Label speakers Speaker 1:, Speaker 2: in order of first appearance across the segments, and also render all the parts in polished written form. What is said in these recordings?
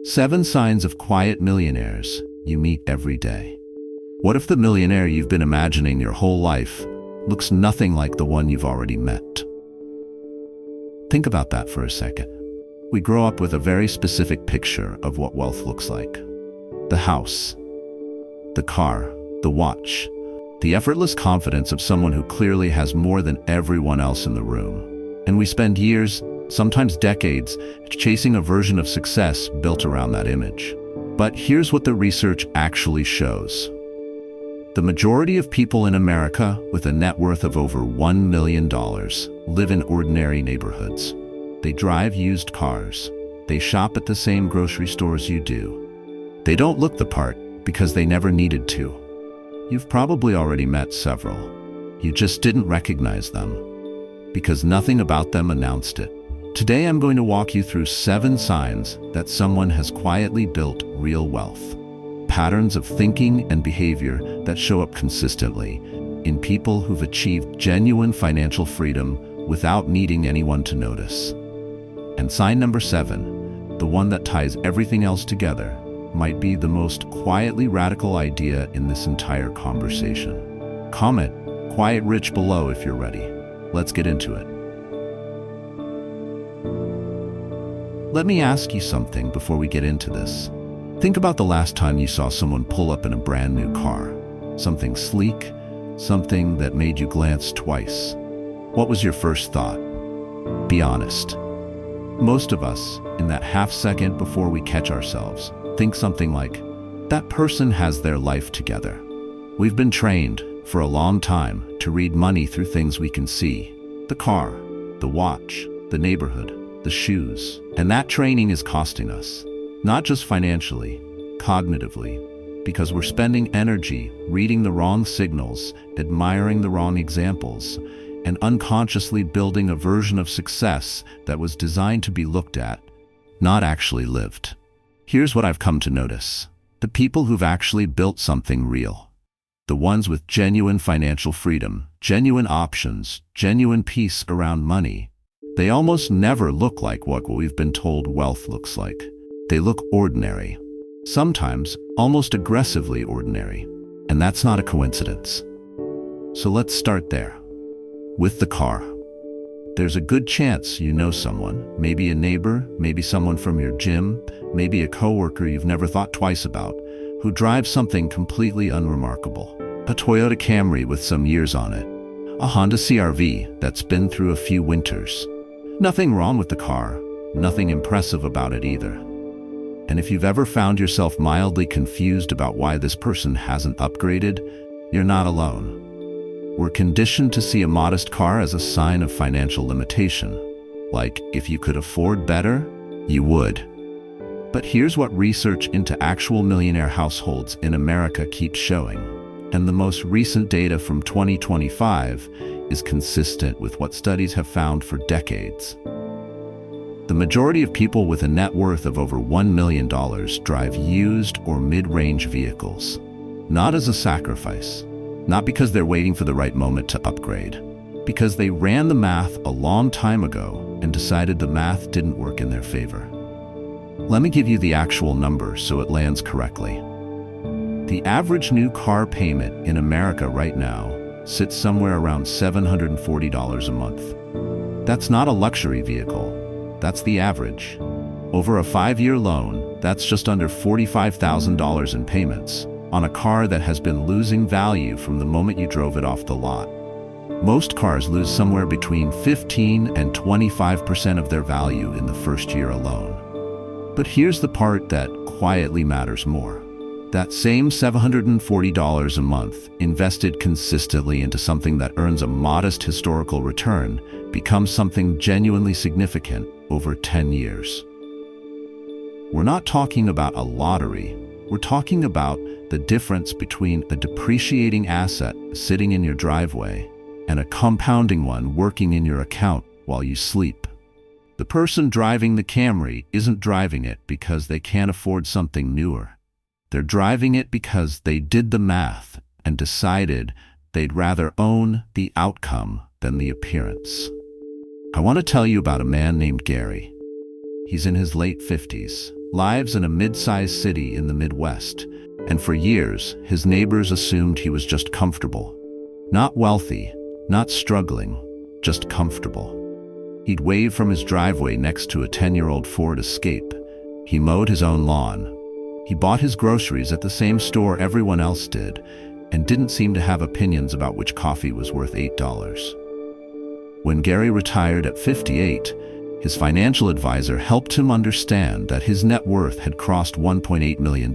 Speaker 1: 7 signs of quiet millionaires you meet every day. What if the millionaire you've been imagining your whole life looks nothing like the one you've already met? Think about that for a second. We grow up with a very specific picture of what wealth looks like. The house, the car, the watch, the effortless confidence of someone who clearly has more than everyone else in the room. And we spend years, sometimes decades, chasing a version of success built around that image. But here's what the research actually shows. The majority of people in America with a net worth of over $1 million live in ordinary neighborhoods. They drive used cars. They shop at the same grocery stores you do. They don't look the part because they never needed to. You've probably already met several. You just didn't recognize them because nothing about them announced it. Today I'm going to walk you through 7 signs that someone has quietly built real wealth. Patterns of thinking and behavior that show up consistently in people who've achieved genuine financial freedom without needing anyone to notice. And sign number 7, the one that ties everything else together, might be the most quietly radical idea in this entire conversation. Comment "Quiet Rich" below if you're ready. Let's get into it. Let me ask you something before we get into this. Think about the last time you saw someone pull up in a brand new car. Something sleek, something that made you glance twice. What was your first thought? Be honest. Most of us, in that half second before we catch ourselves, think something like, that person has their life together. We've been trained for a long time to read money through things we can see. The car, the watch, the neighborhood, the shoes. And that training is costing us. Not just financially, cognitively, because we're spending energy reading the wrong signals, admiring the wrong examples, and unconsciously building a version of success that was designed to be looked at, not actually lived. Here's what I've come to notice. The people who've actually built something real, the ones with genuine financial freedom, genuine options, genuine peace around money, they almost never look like what we've been told wealth looks like. They look ordinary, sometimes almost aggressively ordinary, and that's not a coincidence. So let's start there. With the car. There's a good chance you know someone, maybe a neighbor, maybe someone from your gym, maybe a coworker you've never thought twice about, who drives something completely unremarkable. A Toyota Camry with some years on it, a Honda CR-V that's been through a few winters. Nothing wrong with the car, nothing impressive about it either. And if you've ever found yourself mildly confused about why this person hasn't upgraded, you're not alone. We're conditioned to see a modest car as a sign of financial limitation. Like, if you could afford better, you would. But here's what research into actual millionaire households in America keeps showing. And the most recent data from 2025 is consistent with what studies have found for decades. The majority of people with a net worth of over $1 million drive used or mid-range vehicles. Not as a sacrifice, not because they're waiting for the right moment to upgrade, because they ran the math a long time ago and decided the math didn't work in their favor. Let me give you the actual number so it lands correctly. The average new car payment in America right now sits somewhere around $740 a month. That's not a luxury vehicle. That's the average. Over a 5-year loan, that's just under $45,000 in payments on a car that has been losing value from the moment you drove it off the lot. Most cars lose somewhere between 15 and 25% of their value in the first year alone. But here's the part that quietly matters more. That same $740 a month invested consistently into something that earns a modest historical return becomes something genuinely significant over 10 years. We're not talking about a lottery. We're talking about the difference between a depreciating asset sitting in your driveway and a compounding one working in your account while you sleep. The person driving the Camry isn't driving it because they can't afford something newer. They're driving it because they did the math and decided they'd rather own the outcome than the appearance. I want to tell you about a man named Gary. He's in his late 50s, lives in a mid-sized city in the Midwest, and for years, his neighbors assumed he was just comfortable. Not wealthy, not struggling, just comfortable. He'd wave from his driveway next to a 10-year-old Ford Escape. He mowed his own lawn. He bought his groceries at the same store everyone else did, and didn't seem to have opinions about which coffee was worth $8. When Gary retired at 58, his financial advisor helped him understand that his net worth had crossed $1.8 million.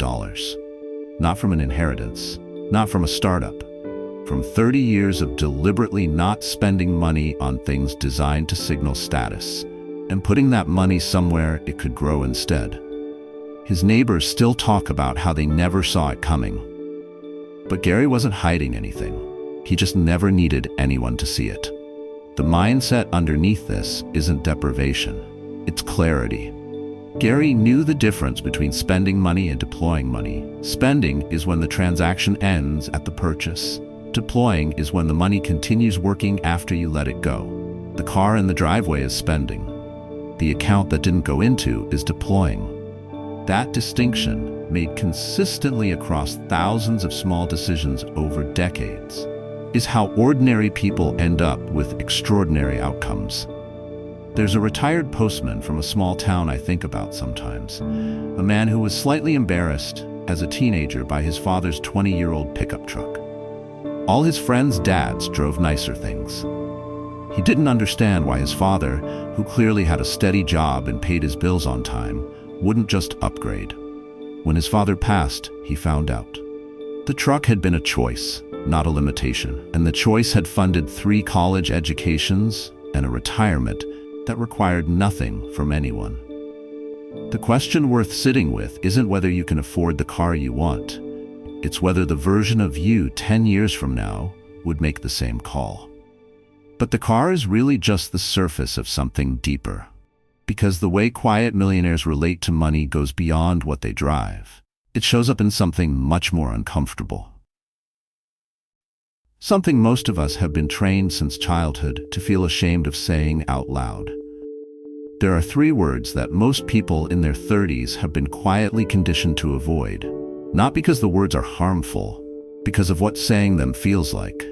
Speaker 1: Not from an inheritance, not from a startup, from 30 years of deliberately not spending money on things designed to signal status, and putting that money somewhere it could grow instead. His neighbors still talk about how they never saw it coming. But Gary wasn't hiding anything. He just never needed anyone to see it. The mindset underneath this isn't deprivation, it's clarity. Gary knew the difference between spending money and deploying money. Spending is when the transaction ends at the purchase. Deploying is when the money continues working after you let it go. The car in the driveway is spending. The account that didn't go into is deploying. That distinction, made consistently across thousands of small decisions over decades, is how ordinary people end up with extraordinary outcomes. There's a retired postman from a small town I think about sometimes, a man who was slightly embarrassed as a teenager by his father's 20-year-old pickup truck. All his friends' dads drove nicer things. He didn't understand why his father, who clearly had a steady job and paid his bills on time, wouldn't just upgrade. When his father passed, he found out. The truck had been a choice, not a limitation, and the choice had funded 3 college educations and a retirement that required nothing from anyone. The question worth sitting with isn't whether you can afford the car you want. It's whether the version of you 10 years from now would make the same call. But the car is really just the surface of something deeper. Because the way quiet millionaires relate to money goes beyond what they drive. It shows up in something much more uncomfortable. Something most of us have been trained since childhood to feel ashamed of saying out loud. There are 3 words that most people in their 30s have been quietly conditioned to avoid. Not because the words are harmful, because of what saying them feels like.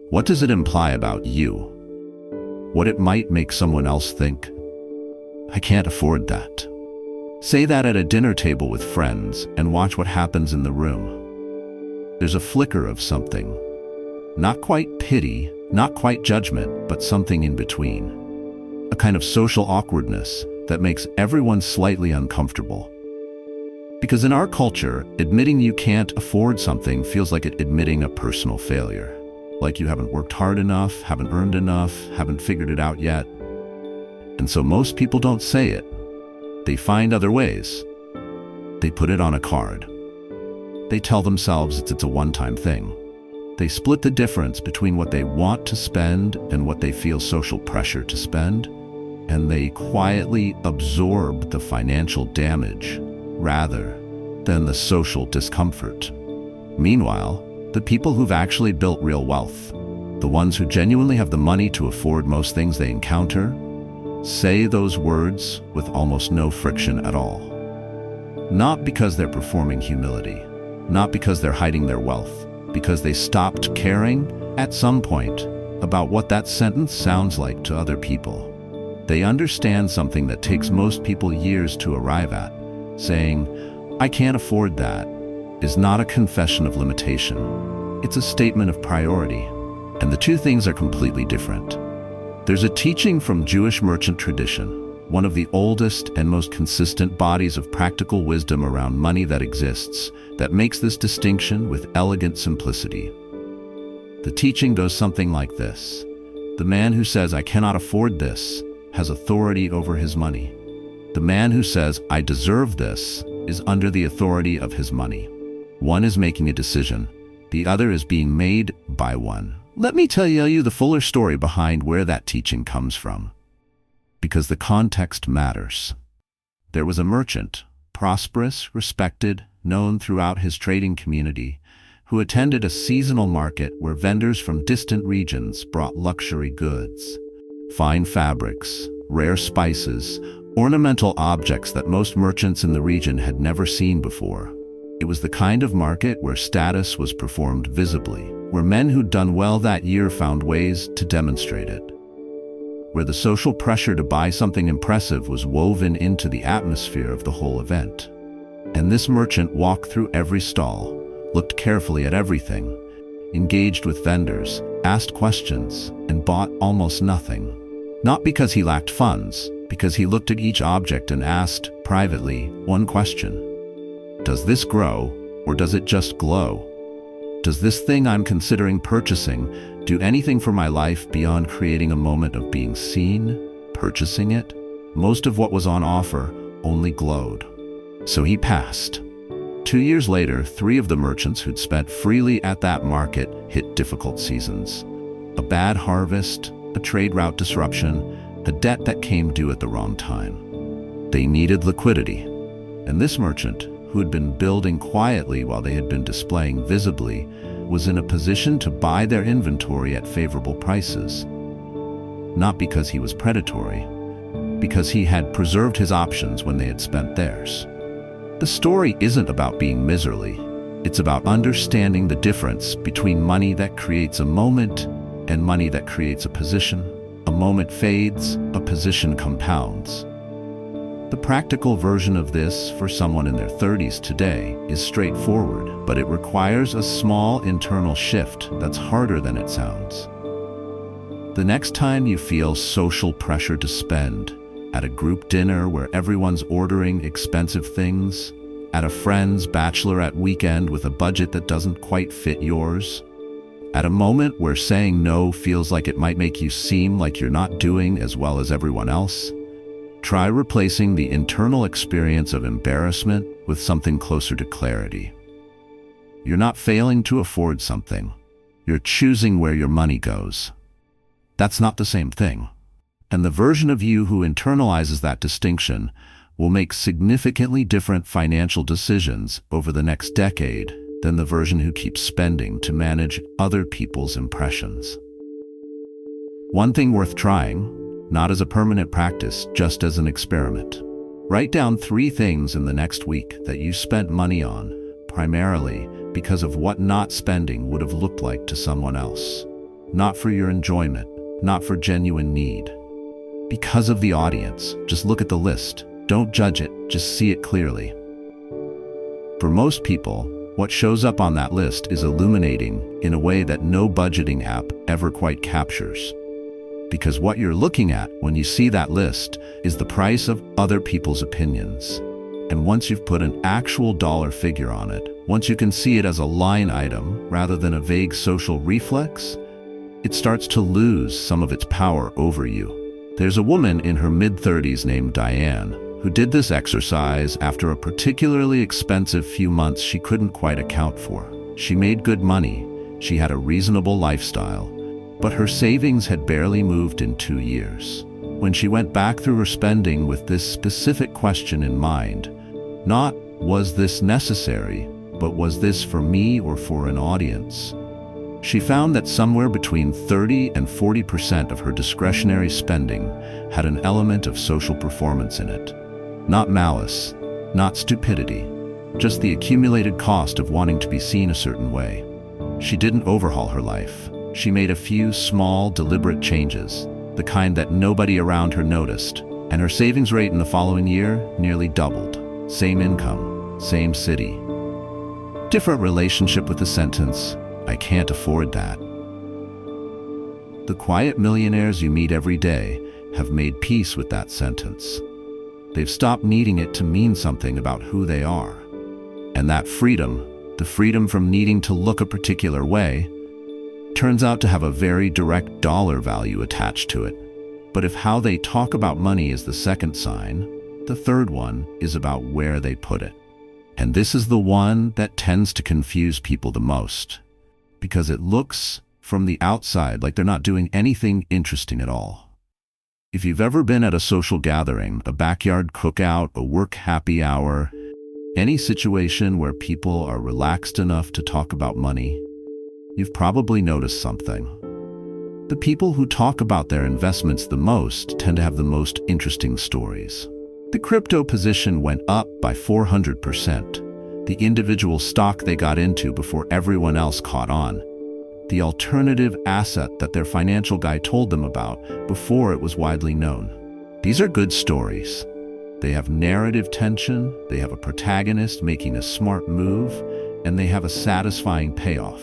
Speaker 1: What does it imply about you? What it might make someone else think? I can't afford that. Say that at a dinner table with friends and watch what happens in the room. There's a flicker of something. Not quite pity, not quite judgment, but something in between. A kind of social awkwardness that makes everyone slightly uncomfortable. Because in our culture, admitting you can't afford something feels like admitting a personal failure. Like you haven't worked hard enough, haven't earned enough, haven't figured it out yet. And so most people don't say it. They find other ways. They put it on a card. They tell themselves it's a one-time thing. They split the difference between what they want to spend and what they feel social pressure to spend, and they quietly absorb the financial damage rather than the social discomfort. Meanwhile, the people who've actually built real wealth, the ones who genuinely have the money to afford most things they encounter, say those words with almost no friction at all. Not because they're performing humility, not because they're hiding their wealth, because they stopped caring at some point about what that sentence sounds like to other people. They understand something that takes most people years to arrive at. Saying, I can't afford that, is not a confession of limitation. It's a statement of priority. And the 2 things are completely different. There's a teaching from Jewish merchant tradition, one of the oldest and most consistent bodies of practical wisdom around money that exists, that makes this distinction with elegant simplicity. The teaching goes something like this. The man who says, I cannot afford this, has authority over his money. The man who says, I deserve this, is under the authority of his money. One is making a decision. The other is being made by one. Let me tell you the fuller story behind where that teaching comes from. Because the context matters. There was a merchant, prosperous, respected, known throughout his trading community, who attended a seasonal market where vendors from distant regions brought luxury goods, fine fabrics, rare spices, ornamental objects that most merchants in the region had never seen before. It was the kind of market where status was performed visibly, where men who'd done well that year found ways to demonstrate it, where the social pressure to buy something impressive was woven into the atmosphere of the whole event. And this merchant walked through every stall, looked carefully at everything, engaged with vendors, asked questions, and bought almost nothing. Not because he lacked funds, because he looked at each object and asked, privately, one question. Does this grow, or does it just glow? Does this thing I'm considering purchasing do anything for my life beyond creating a moment of being seen, purchasing it? Most of what was on offer only glowed. So he passed. 2 years later, 3 of the merchants who'd spent freely at that market hit difficult seasons. A bad harvest, a trade route disruption, a debt that came due at the wrong time. They needed liquidity. And this merchant, who had been building quietly while they had been displaying visibly, was in a position to buy their inventory at favorable prices. Not because he was predatory, because he had preserved his options when they had spent theirs. The story isn't about being miserly. It's about understanding the difference between money that creates a moment and money that creates a position. A moment fades, a position compounds. The practical version of this for someone in their 30s today is straightforward, but it requires a small internal shift that's harder than it sounds. The next time you feel social pressure to spend, at a group dinner where everyone's ordering expensive things, at a friend's bachelorette weekend with a budget that doesn't quite fit yours, at a moment where saying no feels like it might make you seem like you're not doing as well as everyone else, try replacing the internal experience of embarrassment with something closer to clarity. You're not failing to afford something. You're choosing where your money goes. That's not the same thing. And the version of you who internalizes that distinction will make significantly different financial decisions over the next decade than the version who keeps spending to manage other people's impressions. One thing worth trying, not as a permanent practice, just as an experiment. Write down 3 things in the next week that you spent money on, primarily because of what not spending would have looked like to someone else. Not for your enjoyment, not for genuine need. Because of the audience, just look at the list. Don't judge it, just see it clearly. For most people, what shows up on that list is illuminating in a way that no budgeting app ever quite captures. Because what you're looking at when you see that list is the price of other people's opinions. And once you've put an actual dollar figure on it, once you can see it as a line item rather than a vague social reflex, it starts to lose some of its power over you. There's a woman in her mid-30s named Diane who did this exercise after a particularly expensive few months she couldn't quite account for. She made good money, she had a reasonable lifestyle, but her savings had barely moved in 2 years. When she went back through her spending with this specific question in mind, not was this necessary, but was this for me or for an audience? She found that somewhere between 30 and 40% of her discretionary spending had an element of social performance in it. Not malice, not stupidity, just the accumulated cost of wanting to be seen a certain way. She didn't overhaul her life. She made a few small, deliberate changes, the kind that nobody around her noticed, and her savings rate in the following year nearly doubled. Same income, same city. Different relationship with the sentence, I can't afford that. The quiet millionaires you meet every day have made peace with that sentence. They've stopped needing it to mean something about who they are. And that freedom, the freedom from needing to look a particular way, turns out to have a very direct dollar value attached to it. But if how they talk about money is the second sign, the third one is about where they put it. And this is the one that tends to confuse people the most, because it looks from the outside like they're not doing anything interesting at all. If you've ever been at a social gathering, a backyard cookout, a work happy hour, any situation where people are relaxed enough to talk about money, you've probably noticed something. The people who talk about their investments the most tend to have the most interesting stories. The crypto position went up by 400%. The individual stock they got into before everyone else caught on. The alternative asset that their financial guy told them about before it was widely known. These are good stories. They have narrative tension, they have a protagonist making a smart move, and they have a satisfying payoff.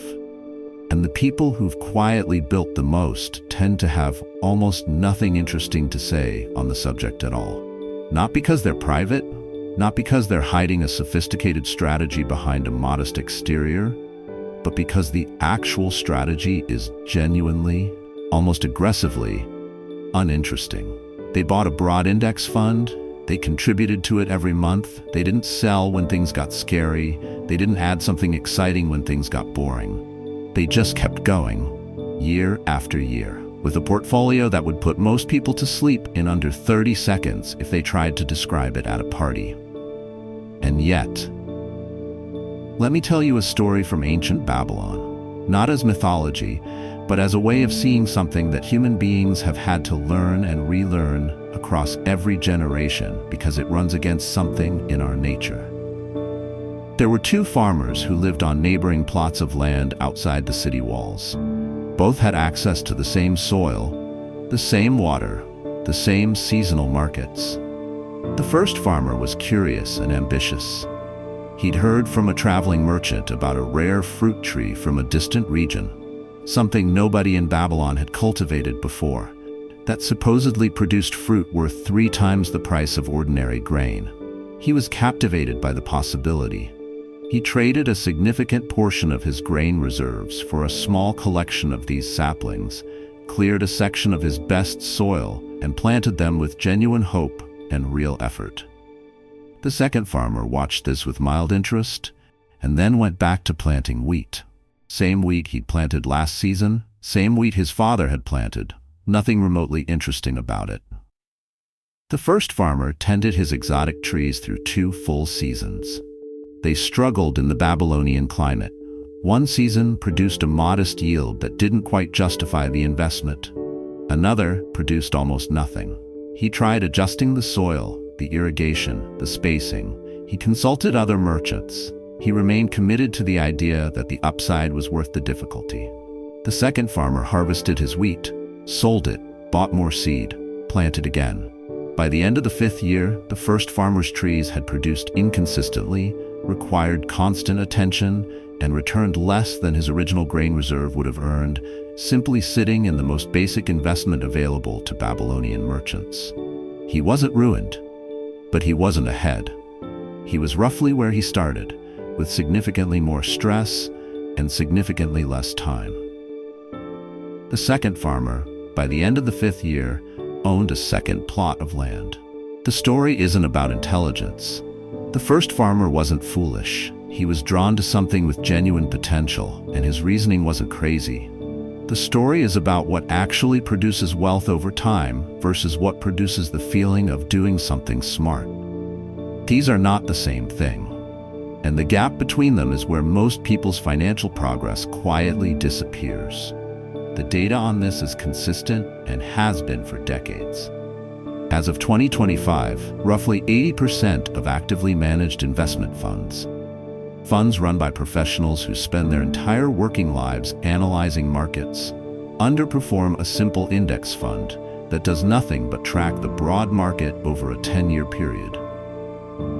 Speaker 1: And the people who've quietly built the most tend to have almost nothing interesting to say on the subject at all. Not because they're private, not because they're hiding a sophisticated strategy behind a modest exterior, but because the actual strategy is genuinely, almost aggressively, uninteresting. They bought a broad index fund, they contributed to it every month, they didn't sell when things got scary, they didn't add something exciting when things got boring. They just kept going, year after year, with a portfolio that would put most people to sleep in under 30 seconds if they tried to describe it at a party. And yet, let me tell you a story from ancient Babylon, not as mythology, but as a way of seeing something that human beings have had to learn and relearn across every generation because it runs against something in our nature. There were two farmers who lived on neighboring plots of land outside the city walls. Both had access to the same soil, the same water, the same seasonal markets. The first farmer was curious and ambitious. He'd heard from a traveling merchant about a rare fruit tree from a distant region, something nobody in Babylon had cultivated before, that supposedly produced fruit worth 3 times the price of ordinary grain. He was captivated by the possibility. He traded a significant portion of his grain reserves for a small collection of these saplings, cleared a section of his best soil, and planted them with genuine hope and real effort. The second farmer watched this with mild interest, and then went back to planting wheat. Same wheat he'd planted last season, same wheat his father had planted, nothing remotely interesting about it. The first farmer tended his exotic trees through 2 full seasons. They struggled in the Babylonian climate. One season produced a modest yield that didn't quite justify the investment. Another produced almost nothing. He tried adjusting the soil, the irrigation, the spacing. He consulted other merchants. He remained committed to the idea that the upside was worth the difficulty. The second farmer harvested his wheat, sold it, bought more seed, planted again. By the end of the 5th year, the first farmer's trees had produced inconsistently, required constant attention, and returned less than his original grain reserve would have earned, simply sitting in the most basic investment available to Babylonian merchants. He wasn't ruined, but he wasn't ahead. He was roughly where he started, with significantly more stress and significantly less time. The second farmer, by the end of the 5th year, owned a second plot of land. The story isn't about intelligence. The first farmer wasn't foolish. He was drawn to something with genuine potential, and his reasoning wasn't crazy. The story is about what actually produces wealth over time versus what produces the feeling of doing something smart. These are not the same thing. And the gap between them is where most people's financial progress quietly disappears. The data on this is consistent and has been for decades. As of 2025, roughly 80% of actively managed investment funds run by professionals who spend their entire working lives analyzing markets, underperform a simple index fund that does nothing but track the broad market over a 10-year period.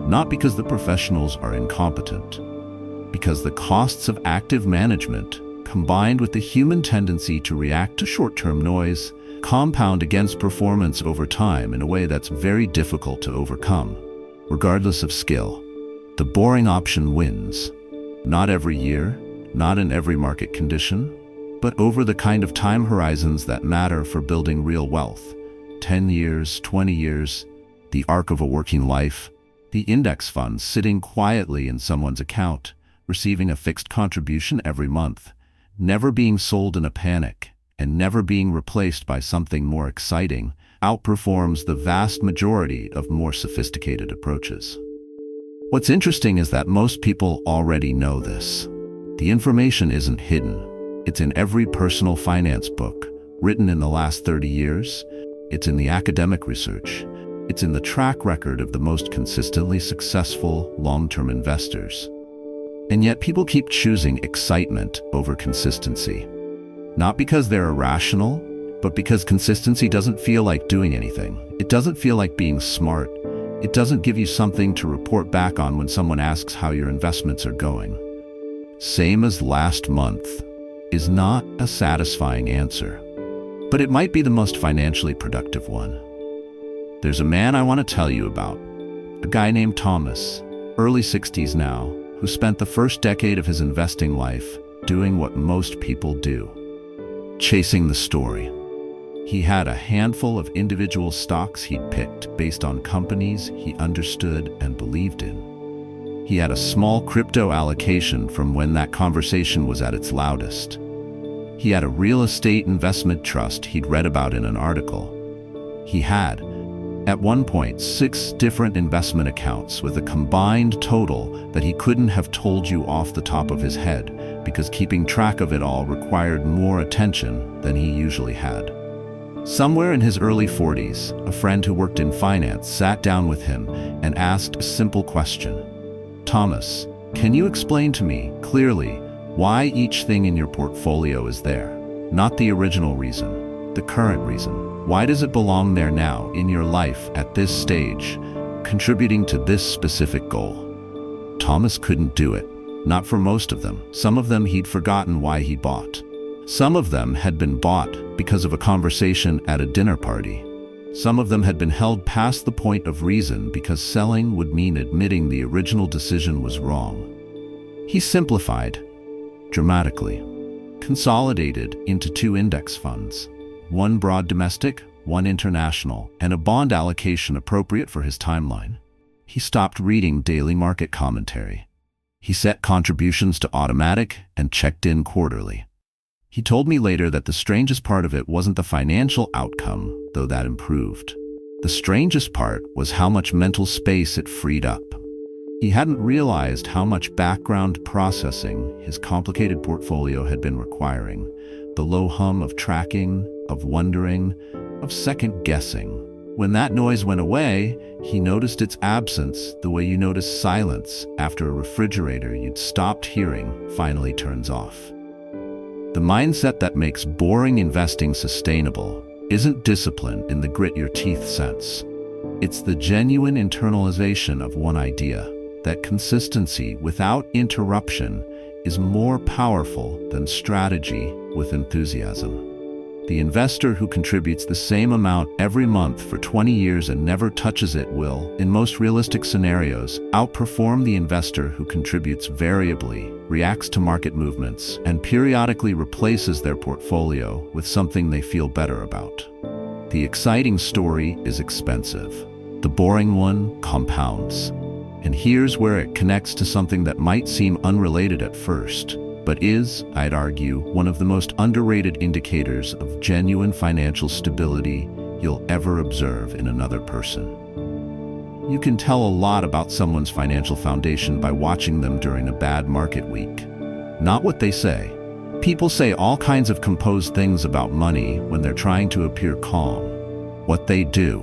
Speaker 1: Not because the professionals are incompetent, because the costs of active management, combined with the human tendency to react to short-term noise, compound against performance over time in a way that's very difficult to overcome. Regardless of skill, the boring option wins. Not every year, not in every market condition, but over the kind of time horizons that matter for building real wealth. 10 years, 20 years, the arc of a working life, the index fund sitting quietly in someone's account, receiving a fixed contribution every month, never being sold in a panic, and never being replaced by something more exciting, outperforms the vast majority of more sophisticated approaches. What's interesting is that most people already know this. The information isn't hidden. It's in every personal finance book written in the last 30 years. It's in the academic research. It's in the track record of the most consistently successful long-term investors. And yet people keep choosing excitement over consistency. Not because they're irrational, but because consistency doesn't feel like doing anything. It doesn't feel like being smart. It doesn't give you something to report back on when someone asks how your investments are going. Same as last month is not a satisfying answer, but it might be the most financially productive one. There's a man I want to tell you about, a guy named Thomas, early 60s now, who spent the first decade of his investing life doing what most people do, chasing the story. He had a handful of individual stocks he'd picked based on companies he understood and believed in. He had a small crypto allocation from when that conversation was at its loudest. He had a real estate investment trust he'd read about in an article. He had, at one point, 6 different investment accounts with a combined total that he couldn't have told you off the top of his head because keeping track of it all required more attention than he usually had. Somewhere in his early 40s, a friend who worked in finance sat down with him and asked a simple question. "Thomas, can you explain to me clearly why each thing in your portfolio is there? Not the original reason, the current reason. Why does it belong there now in your life at this stage, contributing to this specific goal?" Thomas couldn't do it. Not for most of them. Some of them he'd forgotten why he bought. Some of them had been bought because of a conversation at a dinner party. Some of them had been held past the point of reason because selling would mean admitting the original decision was wrong. He simplified, dramatically, consolidated into 2 index funds, one broad domestic, one international, and a bond allocation appropriate for his timeline. He stopped reading daily market commentary. He set contributions to automatic and checked in quarterly. He told me later that the strangest part of it wasn't the financial outcome, though that improved. The strangest part was how much mental space it freed up. He hadn't realized how much background processing his complicated portfolio had been requiring. The low hum of tracking, of wondering, of second-guessing. When that noise went away, he noticed its absence the way you notice silence after a refrigerator you'd stopped hearing finally turns off. The mindset that makes boring investing sustainable isn't discipline in the grit-your-teeth sense. It's the genuine internalization of one idea, that consistency without interruption is more powerful than strategy with enthusiasm. The investor who contributes the same amount every month for 20 years and never touches it will, in most realistic scenarios, outperform the investor who contributes variably, reacts to market movements, and periodically replaces their portfolio with something they feel better about. The exciting story is expensive. The boring one compounds. And here's where it connects to something that might seem unrelated at first, but is, I'd argue, one of the most underrated indicators of genuine financial stability you'll ever observe in another person. You can tell a lot about someone's financial foundation by watching them during a bad market week. Not what they say. People say all kinds of composed things about money when they're trying to appear calm. What they do.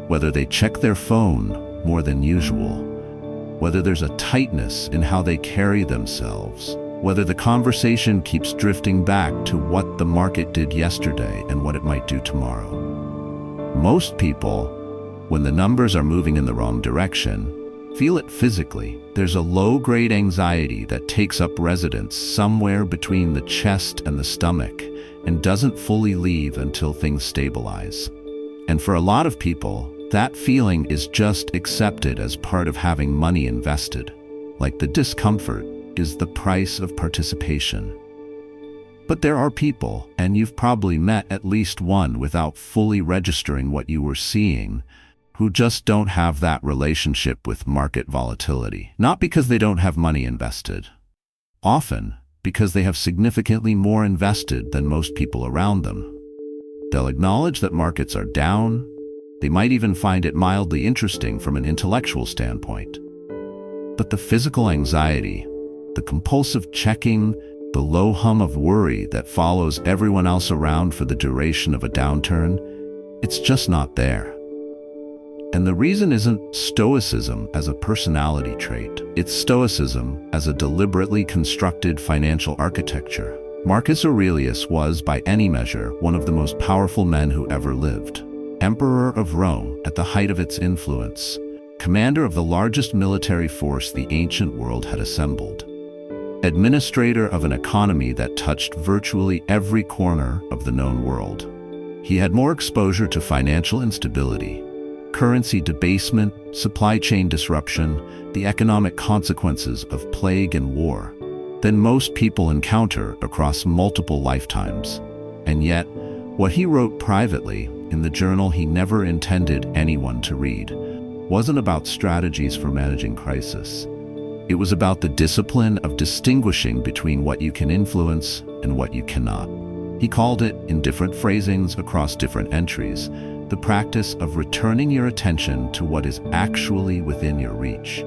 Speaker 1: Whether they check their phone more than usual, whether there's a tightness in how they carry themselves, whether the conversation keeps drifting back to what the market did yesterday and what it might do tomorrow. Most people, when the numbers are moving in the wrong direction, feel it physically. There's a low-grade anxiety that takes up residence somewhere between the chest and the stomach and doesn't fully leave until things stabilize. And for a lot of people, that feeling is just accepted as part of having money invested, like the discomfort is the price of participation. But there are people, and you've probably met at least one without fully registering what you were seeing, who just don't have that relationship with market volatility. Not because they don't have money invested. Often, because they have significantly more invested than most people around them. They'll acknowledge that markets are down. They might even find it mildly interesting from an intellectual standpoint. But the physical anxiety, the compulsive checking, the low hum of worry that follows everyone else around for the duration of a downturn, it's just not there. And the reason isn't stoicism as a personality trait. It's stoicism as a deliberately constructed financial architecture. Marcus Aurelius was, by any measure, one of the most powerful men who ever lived. Emperor of Rome at the height of its influence, commander of the largest military force the ancient world had assembled, administrator of an economy that touched virtually every corner of the known world. He had more exposure to financial instability, currency debasement, supply chain disruption, the economic consequences of plague and war, than most people encounter across multiple lifetimes. And yet, what he wrote privately in the journal he never intended anyone to read wasn't about strategies for managing crisis. It was about the discipline of distinguishing between what you can influence and what you cannot. He called it, in different phrasings across different entries, the practice of returning your attention to what is actually within your reach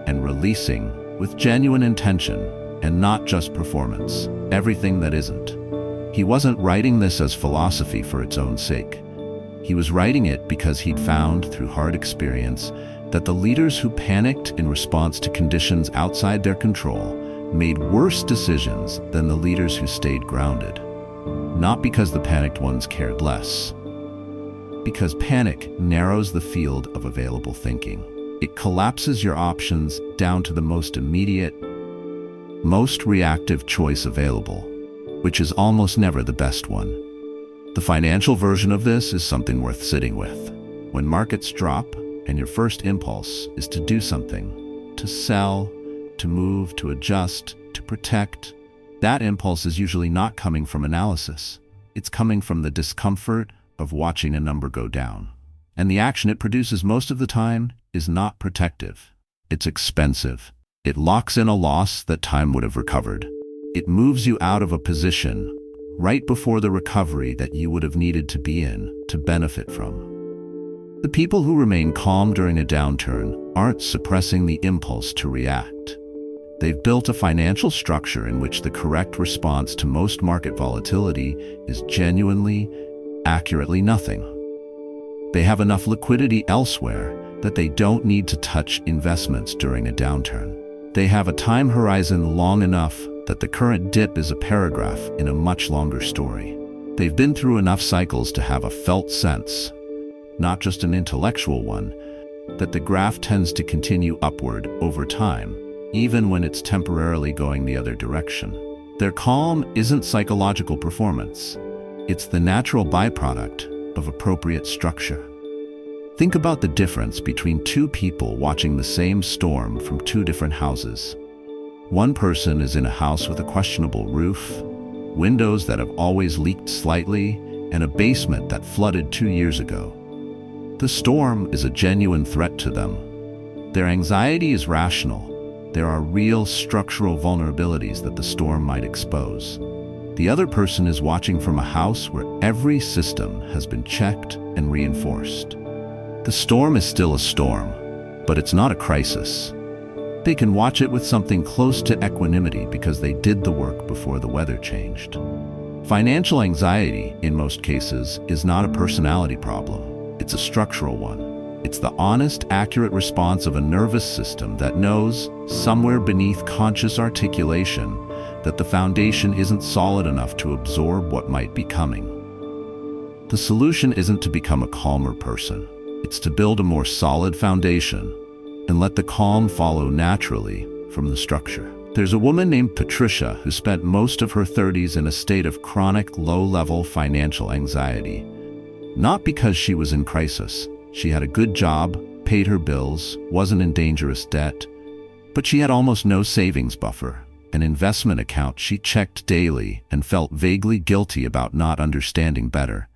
Speaker 1: and releasing, with genuine intention and not just performance, everything that isn't. He wasn't writing this as philosophy for its own sake. He was writing it because he'd found, through hard experience, that the leaders who panicked in response to conditions outside their control made worse decisions than the leaders who stayed grounded. Not because the panicked ones cared less. Because panic narrows the field of available thinking. It collapses your options down to the most immediate, most reactive choice available, which is almost never the best one. The financial version of this is something worth sitting with. When markets drop and your first impulse is to do something, to sell, to move, to adjust, to protect, that impulse is usually not coming from analysis. It's coming from the discomfort of watching a number go down. And the action it produces most of the time is not protective. It's expensive. It locks in a loss that time would have recovered. It moves you out of a position right before the recovery that you would have needed to be in to benefit from. The people who remain calm during a downturn aren't suppressing the impulse to react. They've built a financial structure in which the correct response to most market volatility is genuinely, accurately nothing. They have enough liquidity elsewhere that they don't need to touch investments during a downturn. They have a time horizon long enough that the current dip is a paragraph in a much longer story. They've been through enough cycles to have a felt sense, not just an intellectual one, that the graph tends to continue upward over time, even when it's temporarily going the other direction. Their calm isn't psychological performance. It's the natural byproduct of appropriate structure. Think about the difference between two people watching the same storm from two different houses. One person is in a house with a questionable roof, windows that have always leaked slightly, and a basement that flooded 2 years ago. The storm is a genuine threat to them. Their anxiety is rational. There are real structural vulnerabilities that the storm might expose. The other person is watching from a house where every system has been checked and reinforced. The storm is still a storm, but it's not a crisis. They can watch it with something close to equanimity because they did the work before the weather changed. Financial anxiety, in most cases, is not a personality problem. It's a structural one. It's the honest, accurate response of a nervous system that knows, somewhere beneath conscious articulation, that the foundation isn't solid enough to absorb what might be coming. The solution isn't to become a calmer person. It's to build a more solid foundation and let the calm follow naturally from the structure. There's a woman named Patricia who spent most of her 30s in a state of chronic low-level financial anxiety. Not because she was in crisis. She had a good job, paid her bills, wasn't in dangerous debt, but she had almost no savings buffer, an investment account she checked daily and felt vaguely guilty about not understanding better,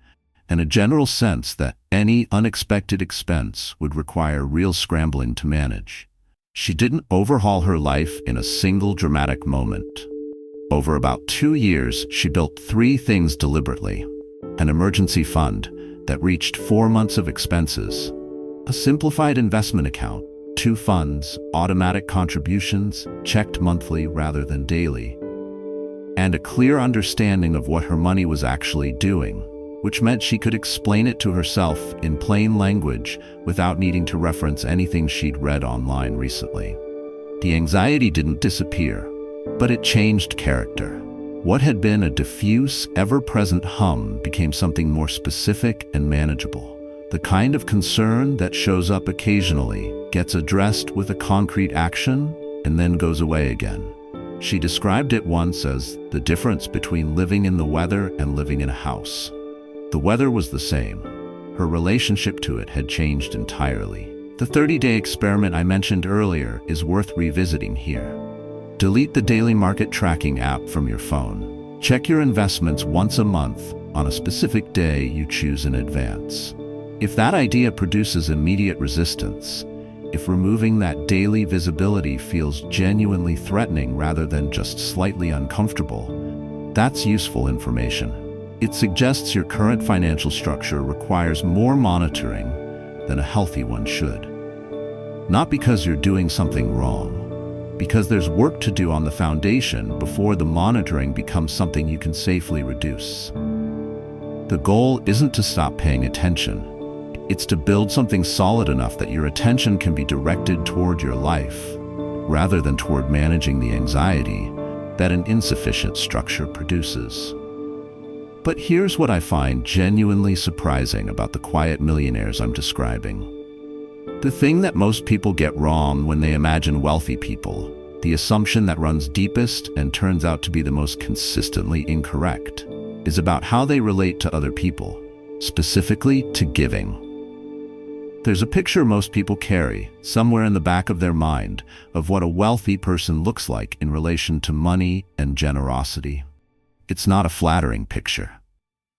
Speaker 1: and a general sense that any unexpected expense would require real scrambling to manage. She didn't overhaul her life in a single dramatic moment. Over about 2 years, she built 3 things deliberately: an emergency fund that reached 4 months of expenses, a simplified investment account, 2 funds, automatic contributions, checked monthly rather than daily, and a clear understanding of what her money was actually doing, which meant she could explain it to herself in plain language without needing to reference anything she'd read online recently. The anxiety didn't disappear, but it changed character. What had been a diffuse, ever-present hum became something more specific and manageable. The kind of concern that shows up occasionally, gets addressed with a concrete action, and then goes away again. She described it once as the difference between living in the weather and living in a house. The weather was the same. Her relationship to it had changed entirely. The 30-day experiment I mentioned earlier is worth revisiting here. Delete the daily market tracking app from your phone. Check your investments once a month on a specific day you choose in advance. If that idea produces immediate resistance, if removing that daily visibility feels genuinely threatening rather than just slightly uncomfortable, that's useful information. It suggests your current financial structure requires more monitoring than a healthy one should. Not because you're doing something wrong, because there's work to do on the foundation before the monitoring becomes something you can safely reduce. The goal isn't to stop paying attention. It's to build something solid enough that your attention can be directed toward your life, rather than toward managing the anxiety that an insufficient structure produces. But here's what I find genuinely surprising about the quiet millionaires I'm describing. The thing that most people get wrong when they imagine wealthy people, the assumption that runs deepest and turns out to be the most consistently incorrect, is about how they relate to other people, specifically to giving. There's a picture most people carry, somewhere in the back of their mind, of what a wealthy person looks like in relation to money and generosity. It's not a flattering picture.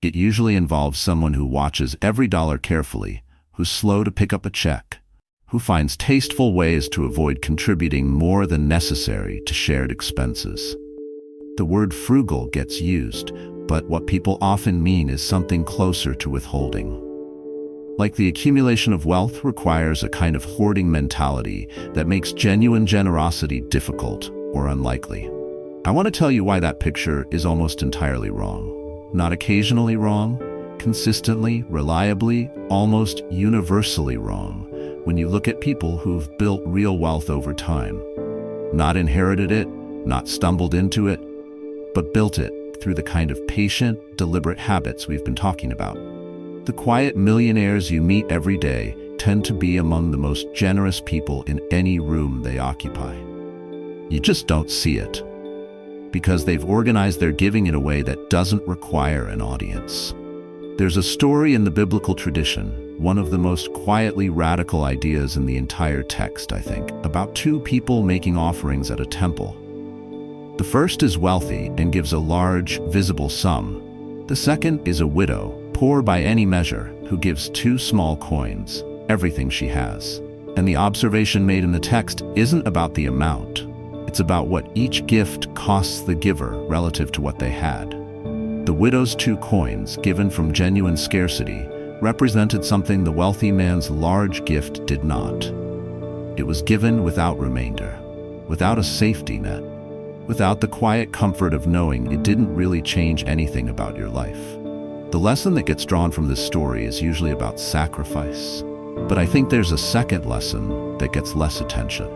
Speaker 1: It usually involves someone who watches every dollar carefully, who's slow to pick up a check, who finds tasteful ways to avoid contributing more than necessary to shared expenses. The word frugal gets used, but what people often mean is something closer to withholding. Like the accumulation of wealth requires a kind of hoarding mentality that makes genuine generosity difficult or unlikely. I want to tell you why that picture is almost entirely wrong. Not occasionally wrong, consistently, reliably, almost universally wrong when you look at people who've built real wealth over time. Not inherited it, not stumbled into it, but built it through the kind of patient, deliberate habits we've been talking about. The quiet millionaires you meet every day tend to be among the most generous people in any room they occupy. You just don't see it, because they've organized their giving in a way that doesn't require an audience. There's a story in the biblical tradition, one of the most quietly radical ideas in the entire text, I think, about two people making offerings at a temple. The first is wealthy and gives a large, visible sum. The second is a widow, poor by any measure, who gives 2 small coins, everything she has. And the observation made in the text isn't about the amount. It's about what each gift costs the giver relative to what they had. The widow's 2 coins, given from genuine scarcity, represented something the wealthy man's large gift did not. It was given without remainder, without a safety net, without the quiet comfort of knowing it didn't really change anything about your life. The lesson that gets drawn from this story is usually about sacrifice, but I think there's a second lesson that gets less attention.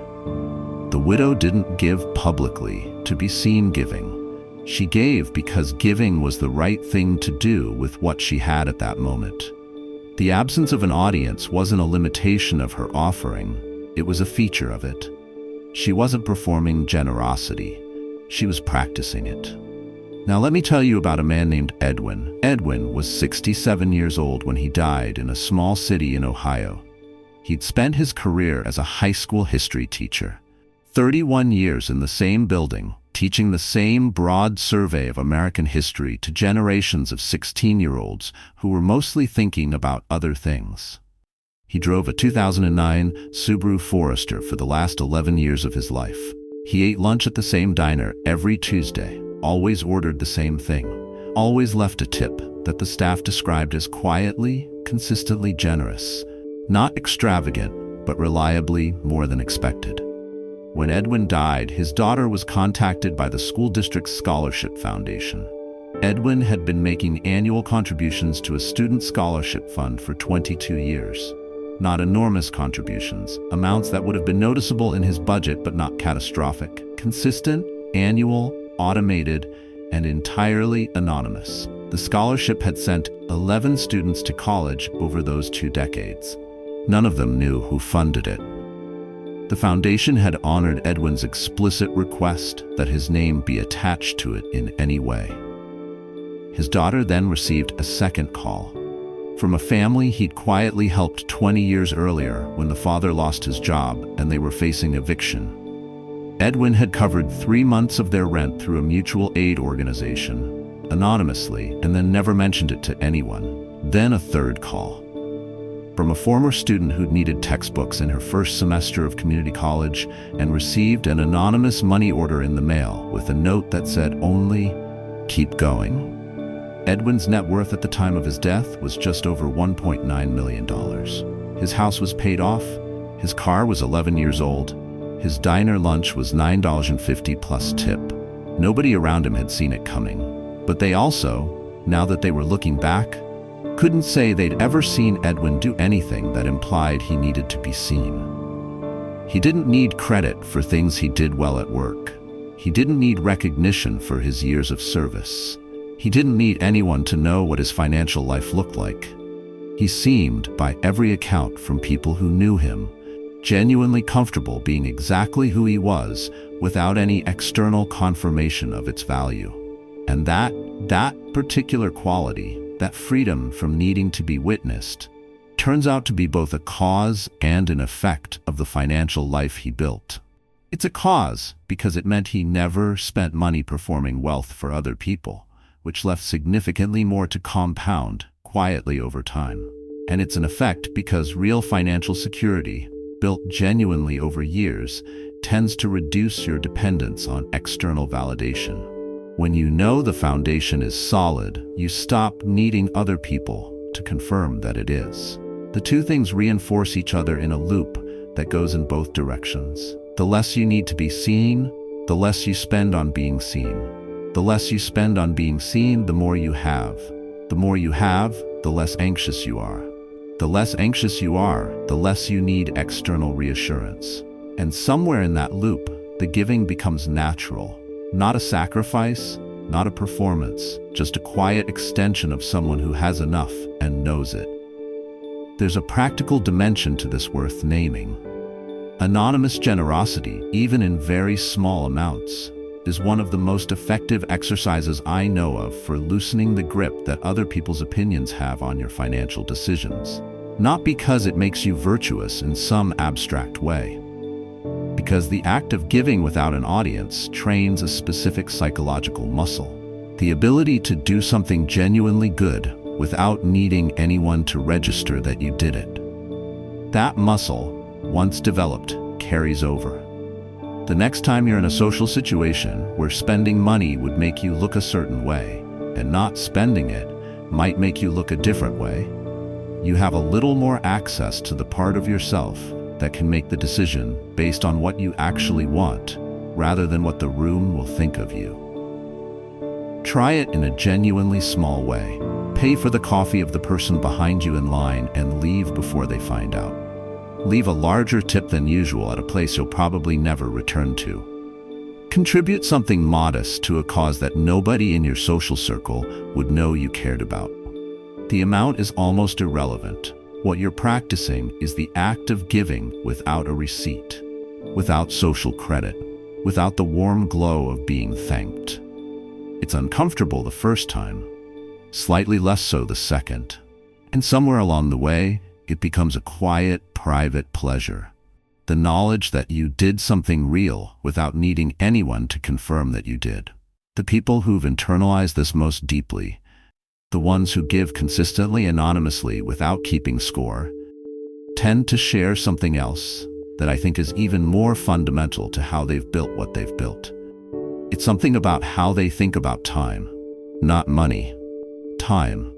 Speaker 1: The widow didn't give publicly to be seen giving. She gave because giving was the right thing to do with what she had at that moment. The absence of an audience wasn't a limitation of her offering, it was a feature of it. She wasn't performing generosity, she was practicing it. Now let me tell you about a man named Edwin. Edwin was 67 years old when he died in a small city in Ohio. He'd spent his career as a high school history teacher, 31 years in the same building, teaching the same broad survey of American history to generations of 16-year-olds who were mostly thinking about other things. He drove a 2009 Subaru Forester for the last 11 years of his life. He ate lunch at the same diner every Tuesday, always ordered the same thing, always left a tip that the staff described as quietly, consistently generous, not extravagant, but reliably more than expected. When Edwin died, his daughter was contacted by the school district's scholarship foundation. Edwin had been making annual contributions to a student scholarship fund for 22 years. Not enormous contributions, amounts that would have been noticeable in his budget but not catastrophic. Consistent, annual, automated, and entirely anonymous. The scholarship had sent 11 students to college over those 2 decades. None of them knew who funded it. The foundation had honored Edwin's explicit request that his name be attached to it in any way. His daughter then received a second call from a family he'd quietly helped 20 years earlier when the father lost his job and they were facing eviction. Edwin had covered 3 months of their rent through a mutual aid organization, anonymously, and then never mentioned it to anyone. Then a third call from a former student who'd needed textbooks in her first semester of community college and received an anonymous money order in the mail with a note that said only, "Keep going." Edwin's net worth at the time of his death was just over $1.9 million. His house was paid off, his car was 11 years old, his diner lunch was $9.50 plus tip. Nobody around him had seen it coming, but they also, now that they were looking back, couldn't say they'd ever seen Edwin do anything that implied he needed to be seen. He didn't need credit for things he did well at work. He didn't need recognition for his years of service. He didn't need anyone to know what his financial life looked like. He seemed, by every account from people who knew him, genuinely comfortable being exactly who he was without any external confirmation of its value. And that particular quality, that freedom from needing to be witnessed, turns out to be both a cause and an effect of the financial life he built. It's a cause because it meant he never spent money performing wealth for other people, which left significantly more to compound quietly over time. And it's an effect because real financial security, built genuinely over years, tends to reduce your dependence on external validation. When you know the foundation is solid, you stop needing other people to confirm that it is. The two things reinforce each other in a loop that goes in both directions. The less you need to be seen, the less you spend on being seen. The less you spend on being seen, the more you have. The more you have, the less anxious you are. The less anxious you are, the less you need external reassurance. And somewhere in that loop, the giving becomes natural. Not a sacrifice, not a performance, just a quiet extension of someone who has enough and knows it. There's a practical dimension to this worth naming. Anonymous generosity, even in very small amounts, is one of the most effective exercises I know of for loosening the grip that other people's opinions have on your financial decisions. Not because it makes you virtuous in some abstract way, because the act of giving without an audience trains a specific psychological muscle. The ability to do something genuinely good without needing anyone to register that you did it. That muscle, once developed, carries over. The next time you're in a social situation where spending money would make you look a certain way, and not spending it might make you look a different way, you have a little more access to the part of yourself that can make the decision based on what you actually want, rather than what the room will think of you. Try it in a genuinely small way. Pay for the coffee of the person behind you in line and leave before they find out. Leave a larger tip than usual at a place you'll probably never return to. Contribute something modest to a cause that nobody in your social circle would know you cared about. The amount is almost irrelevant. What you're practicing is the act of giving without a receipt, without social credit, without the warm glow of being thanked. It's uncomfortable the first time, slightly less so the second, and somewhere along the way, it becomes a quiet, private pleasure. The knowledge that you did something real without needing anyone to confirm that you did. The people who've internalized this most deeply, the ones who give consistently anonymously without keeping score, tend to share something else that I think is even more fundamental to how they've built what they've built. It's something about how they think about time, not money, time.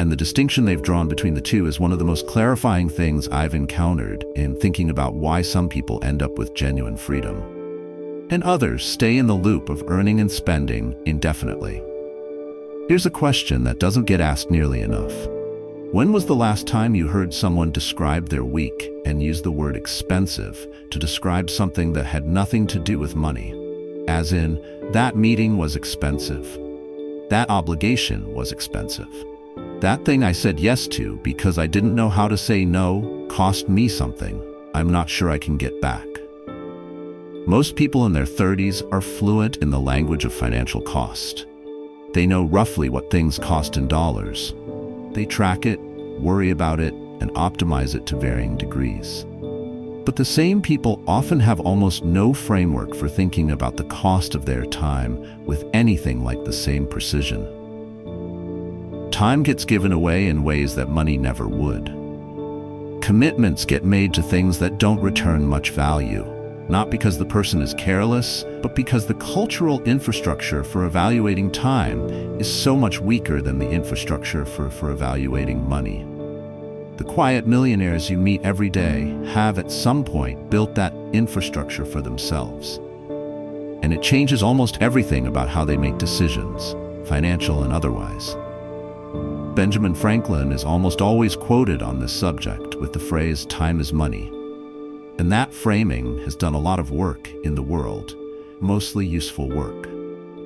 Speaker 1: And the distinction they've drawn between the two is one of the most clarifying things I've encountered in thinking about why some people end up with genuine freedom. and others stay in the loop of earning and spending indefinitely. Here's a question that doesn't get asked nearly enough. When was the last time you heard someone describe their week and use the word expensive to describe something that had nothing to do with money? As in, that meeting was expensive. That obligation was expensive. That thing I said yes to because I didn't know how to say no cost me something I'm not sure I can get back. Most people in their 30s are fluent in the language of financial cost. They know roughly what things cost in dollars. They track it, worry about it, and optimize it to varying degrees. But the same people often have almost no framework for thinking about the cost of their time with anything like the same precision. Time gets given away in ways that money never would. Commitments get made to things that don't return much value, not because the person is careless, but because the cultural infrastructure for evaluating time is so much weaker than the infrastructure for evaluating money. The quiet millionaires you meet every day have at some point built that infrastructure for themselves. And it changes almost everything about how they make decisions, financial and otherwise. Benjamin Franklin is almost always quoted on this subject with the phrase, "Time is money." And that framing has done a lot of work in the world, mostly useful work.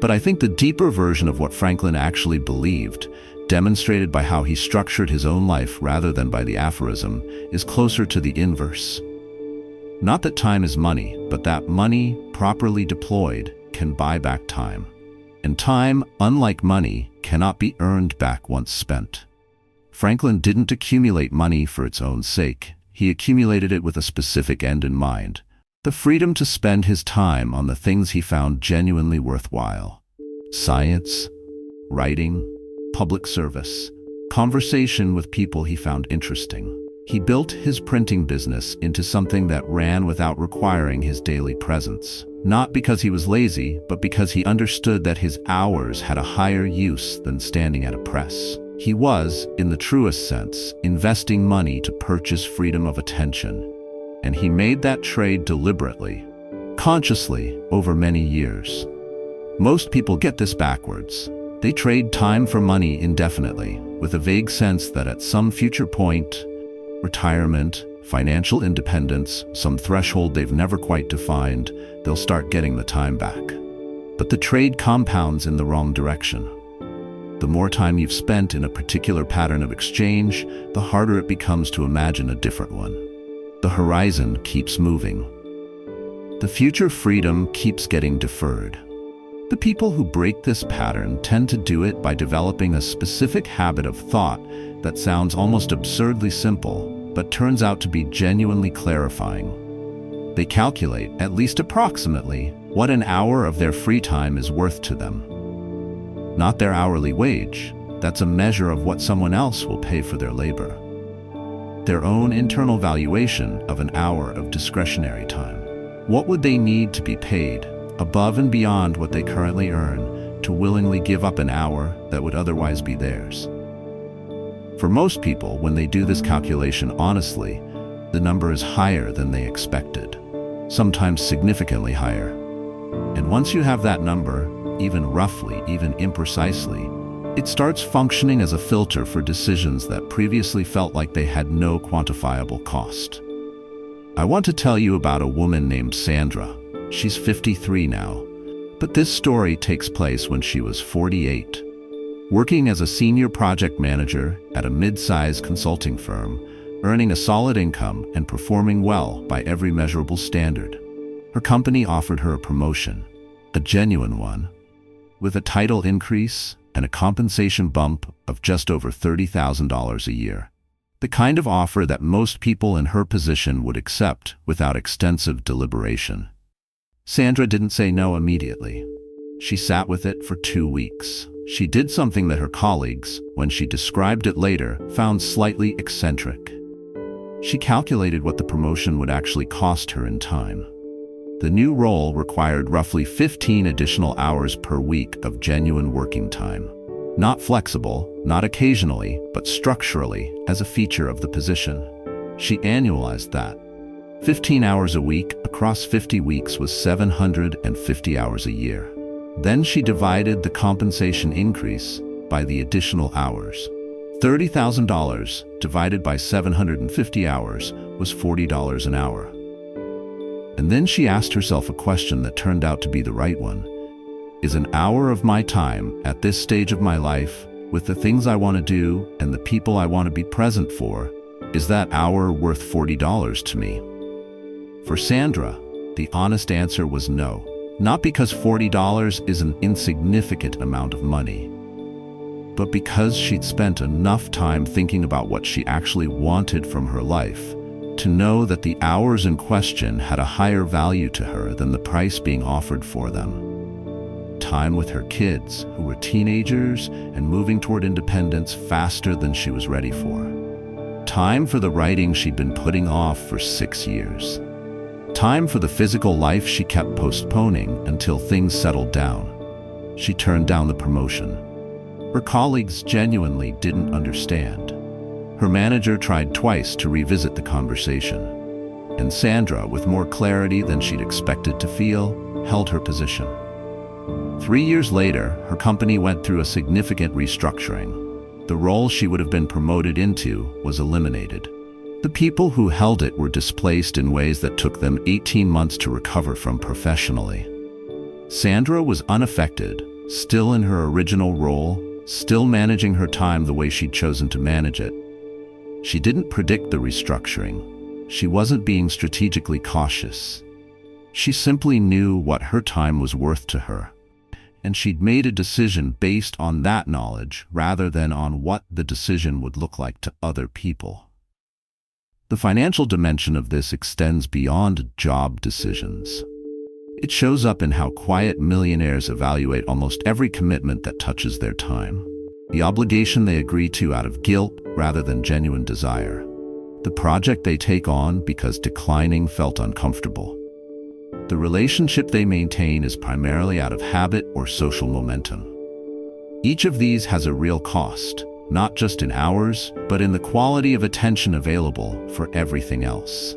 Speaker 1: But I think the deeper version of what Franklin actually believed, demonstrated by how he structured his own life rather than by the aphorism, is closer to the inverse. Not that time is money, but that money, properly deployed, can buy back time. And time, unlike money, cannot be earned back once spent. Franklin didn't accumulate money for its own sake. He accumulated it with a specific end in mind: the freedom to spend his time on the things he found genuinely worthwhile. Science, writing, public service, conversation with people he found interesting. He built his printing business into something that ran without requiring his daily presence. Not because he was lazy, but because he understood that his hours had a higher use than standing at a press. He was, in the truest sense, investing money to purchase freedom of attention. And he made that trade deliberately, consciously, over many years. Most people get this backwards. They trade time for money indefinitely, with a vague sense that at some future point, retirement, financial independence, some threshold they've never quite defined, they'll start getting the time back. But the trade compounds in the wrong direction. The more time you've spent in a particular pattern of exchange, the harder it becomes to imagine a different one. The horizon keeps moving. The future freedom keeps getting deferred. The people who break this pattern tend to do it by developing a specific habit of thought that sounds almost absurdly simple, but turns out to be genuinely clarifying. They calculate, at least approximately, what an hour of their free time is worth to them. Not their hourly wage. That's a measure of what someone else will pay for their labor. Their own internal valuation of an hour of discretionary time. What would they need to be paid, above and beyond what they currently earn, to willingly give up an hour that would otherwise be theirs? For most people, when they do this calculation honestly, the number is higher than they expected, sometimes significantly higher. And once you have that number, even roughly, even imprecisely, it starts functioning as a filter for decisions that previously felt like they had no quantifiable cost. I want to tell you about a woman named Sandra. She's 53 now, but this story takes place when she was 48. Working as a senior project manager at a mid-sized consulting firm, earning a solid income and performing well by every measurable standard. Her company offered her a promotion, a genuine one, with a title increase and a compensation bump of just over $30,000 a year. The kind of offer that most people in her position would accept without extensive deliberation. Sandra didn't say no immediately. She sat with it for 2 weeks. She did something that her colleagues, when she described it later, found slightly eccentric. She calculated what the promotion would actually cost her in time. The new role required roughly 15 additional hours per week of genuine working time. Not flexible, not occasionally, but structurally as a feature of the position. She annualized that. 15 hours a week across 50 weeks was 750 hours a year. Then she divided the compensation increase by the additional hours. $30,000 divided by 750 hours was $40 an hour. And then she asked herself a question that turned out to be the right one. Is an hour of my time at this stage of my life, with the things I want to do and the people I want to be present for, is that hour worth $40 to me? For Sandra, the honest answer was no. Not because $40 is an insignificant amount of money, but because she'd spent enough time thinking about what she actually wanted from her life to know that the hours in question had a higher value to her than the price being offered for them. Time with her kids, who were teenagers and moving toward independence faster than she was ready for. Time for the writing she'd been putting off for 6 years. Time for the physical life she kept postponing until things settled down. She turned down the promotion. Her colleagues genuinely didn't understand. Her manager tried twice to revisit the conversation, and Sandra, with more clarity than she'd expected to feel, held her position. 3 years later, her company went through a significant restructuring. The role she would have been promoted into was eliminated. The people who held it were displaced in ways that took them 18 months to recover from professionally. Sandra was unaffected, still in her original role, still managing her time the way she'd chosen to manage it. She didn't predict the restructuring. She wasn't being strategically cautious. She simply knew what her time was worth to her, and she'd made a decision based on that knowledge rather than on what the decision would look like to other people. The financial dimension of this extends beyond job decisions. It shows up in how quiet millionaires evaluate almost every commitment that touches their time. The obligation they agree to out of guilt rather than genuine desire. The project they take on because declining felt uncomfortable. The relationship they maintain is primarily out of habit or social momentum. Each of these has a real cost, not just in hours, but in the quality of attention available for everything else.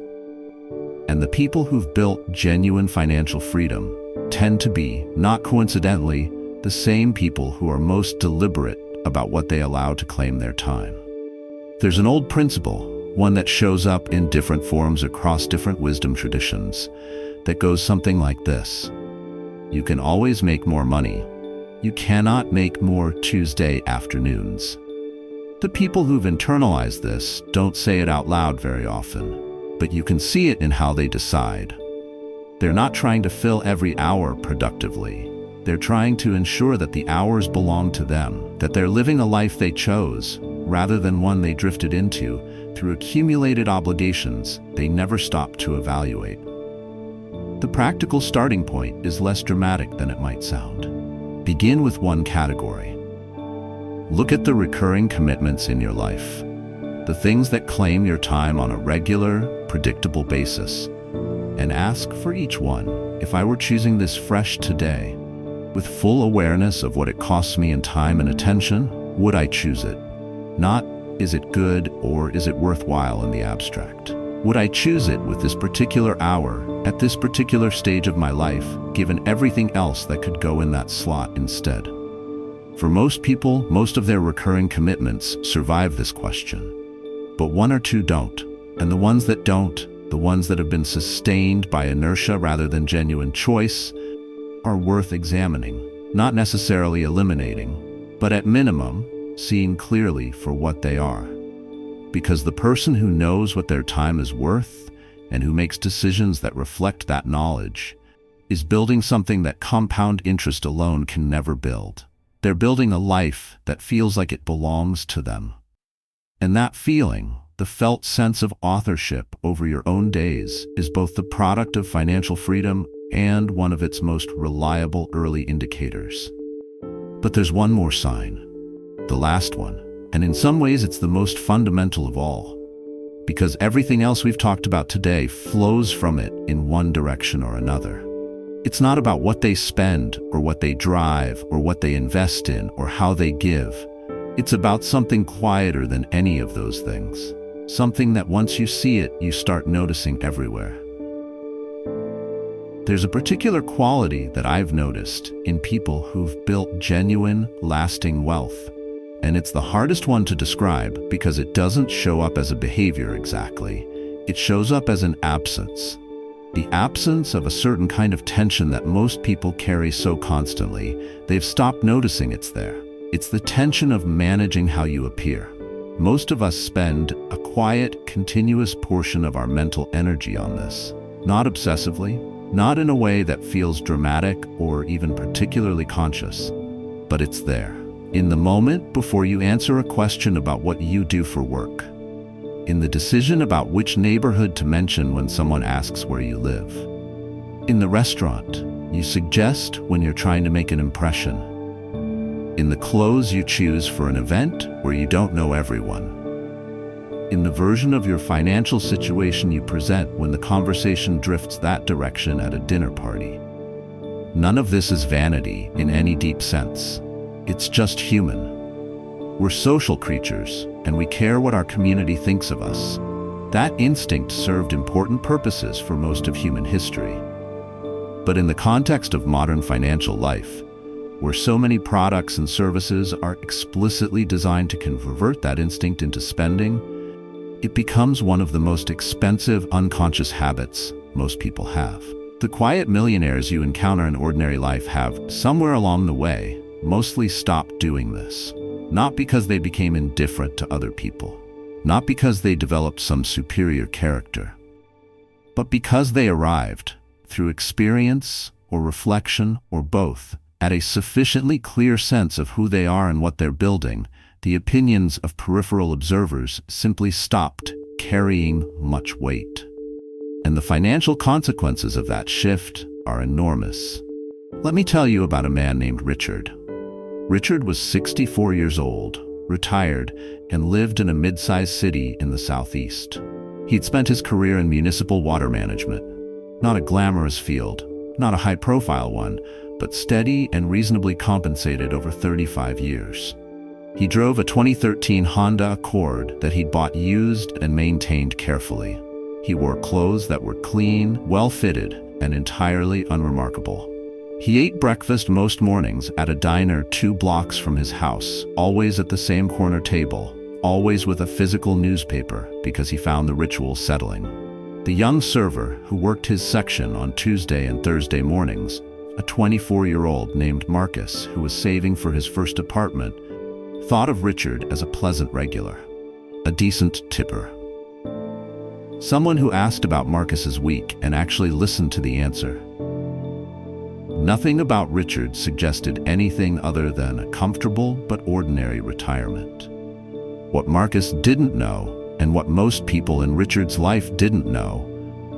Speaker 1: And the people who've built genuine financial freedom tend to be, not coincidentally, the same people who are most deliberate about what they allow to claim their time. There's an old principle, one that shows up in different forms across different wisdom traditions, that goes something like this. You can always make more money. You cannot make more Tuesday afternoons. The people who've internalized this don't say it out loud very often, but you can see it in how they decide. They're not trying to fill every hour productively. They're trying to ensure that the hours belong to them, that they're living a life they chose, rather than one they drifted into through accumulated obligations they never stopped to evaluate. The practical starting point is less dramatic than it might sound. Begin with one category. Look at the recurring commitments in your life, the things that claim your time on a regular, predictable basis, and ask for each one, if I were choosing this fresh today, with full awareness of what it costs me in time and attention, would I choose it? Not, is it good or is it worthwhile in the abstract? Would I choose it with this particular hour, at this particular stage of my life, given everything else that could go in that slot instead? For most people, most of their recurring commitments survive this question. But one or two don't, and the ones that don't, the ones that have been sustained by inertia rather than genuine choice, are worth examining, not necessarily eliminating, but at minimum, seeing clearly for what they are. Because the person who knows what their time is worth and who makes decisions that reflect that knowledge is building something that compound interest alone can never build. They're building a life that feels like it belongs to them. And that feeling, the felt sense of authorship over your own days, is both the product of financial freedom and one of its most reliable early indicators. But there's one more sign, the last one, and in some ways it's the most fundamental of all, because everything else we've talked about today flows from it in one direction or another. It's not about what they spend or what they drive or what they invest in or how they give. It's about something quieter than any of those things. Something that once you see it, you start noticing everywhere. There's a particular quality that I've noticed in people who've built genuine, lasting wealth. And it's the hardest one to describe because it doesn't show up as a behavior exactly. It shows up as an absence. The absence of a certain kind of tension that most people carry so constantly, they've stopped noticing it's there. It's the tension of managing how you appear. Most of us spend a quiet, continuous portion of our mental energy on this. Not obsessively, not in a way that feels dramatic or even particularly conscious, but it's there. In the moment before you answer a question about what you do for work. In the decision about which neighborhood to mention when someone asks where you live. In the restaurant you suggest when you're trying to make an impression. In the clothes you choose for an event where you don't know everyone. In the version of your financial situation you present when the conversation drifts that direction at a dinner party. None of this is vanity in any deep sense. It's just human. We're social creatures, and we care what our community thinks of us. That instinct served important purposes for most of human history. But in the context of modern financial life, where so many products and services are explicitly designed to convert that instinct into spending, it becomes one of the most expensive unconscious habits most people have. The quiet millionaires you encounter in ordinary life have, somewhere along the way, mostly stopped doing this. Not because they became indifferent to other people, not because they developed some superior character, but because they arrived, through experience or reflection or both, at a sufficiently clear sense of who they are and what they're building. The opinions of peripheral observers simply stopped carrying much weight. And the financial consequences of that shift are enormous. Let me tell you about a man named Richard. Richard was 64 years old, retired, and lived in a mid-sized city in the southeast. He'd spent his career in municipal water management. Not a glamorous field, not a high-profile one, but steady and reasonably compensated over 35 years. He drove a 2013 Honda Accord that he'd bought used and maintained carefully. He wore clothes that were clean, well-fitted, and entirely unremarkable. He ate breakfast most mornings at a diner 2 blocks from his house, always at the same corner table, always with a physical newspaper because he found the ritual settling. The young server who worked his section on Tuesday and Thursday mornings, a 24-year-old named Marcus who was saving for his first apartment, thought of Richard as a pleasant regular, a decent tipper. Someone who asked about Marcus's week and actually listened to the answer. Nothing about Richard suggested anything other than a comfortable but ordinary retirement. What Marcus didn't know, and what most people in Richard's life didn't know,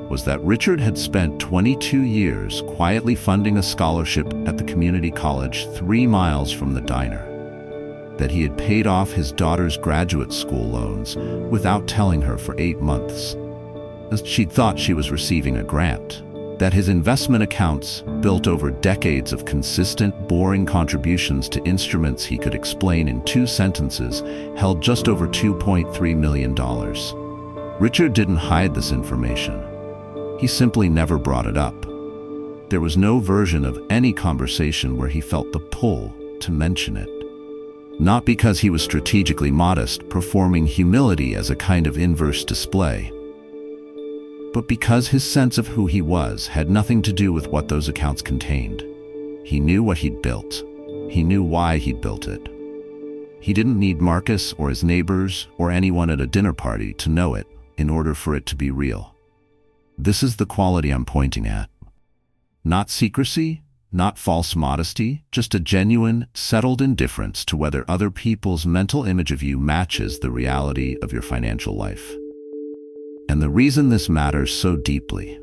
Speaker 1: was that Richard had spent 22 years quietly funding a scholarship at the community college 3 miles from the diner. That he had paid off his daughter's graduate school loans without telling her for 8 months, as she'd thought she was receiving a grant. That his investment accounts, built over decades of consistent, boring contributions to instruments he could explain in 2 sentences, held just over $2.3 million. Richard didn't hide this information. He simply never brought it up. There was no version of any conversation where he felt the pull to mention it. Not because he was strategically modest, performing humility as a kind of inverse display, but because his sense of who he was had nothing to do with what those accounts contained. He knew what he'd built. He knew why he'd built it. He didn't need Marcus or his neighbors or anyone at a dinner party to know it in order for it to be real. This is the quality I'm pointing at. Not secrecy, not false modesty, just a genuine, settled indifference to whether other people's mental image of you matches the reality of your financial life. And the reason this matters so deeply,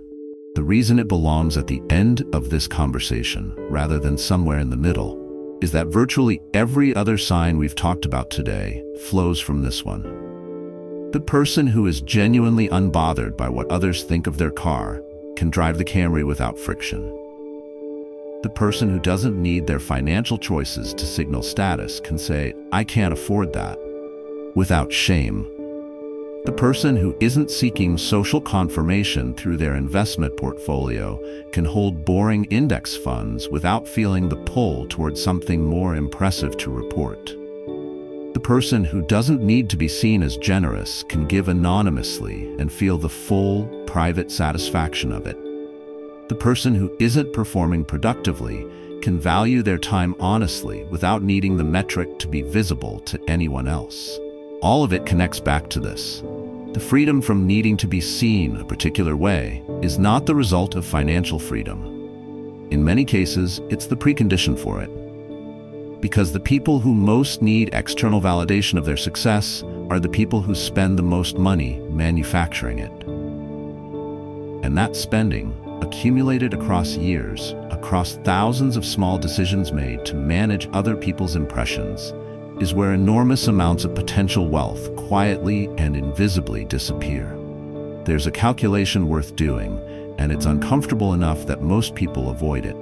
Speaker 1: the reason it belongs at the end of this conversation rather than somewhere in the middle, is that virtually every other sign we've talked about today flows from this one. The person who is genuinely unbothered by what others think of their car can drive the Camry without friction. The person who doesn't need their financial choices to signal status can say, "I can't afford that," without shame. The person who isn't seeking social confirmation through their investment portfolio can hold boring index funds without feeling the pull towards something more impressive to report. The person who doesn't need to be seen as generous can give anonymously and feel the full, private satisfaction of it. The person who isn't performing productively can value their time honestly without needing the metric to be visible to anyone else. All of it connects back to this. The freedom from needing to be seen a particular way is not the result of financial freedom. In many cases, it's the precondition for it. Because the people who most need external validation of their success are the people who spend the most money manufacturing it. And that spending, accumulated across years, across thousands of small decisions made to manage other people's impressions, is where enormous amounts of potential wealth quietly and invisibly disappear. There's a calculation worth doing, and it's uncomfortable enough that most people avoid it.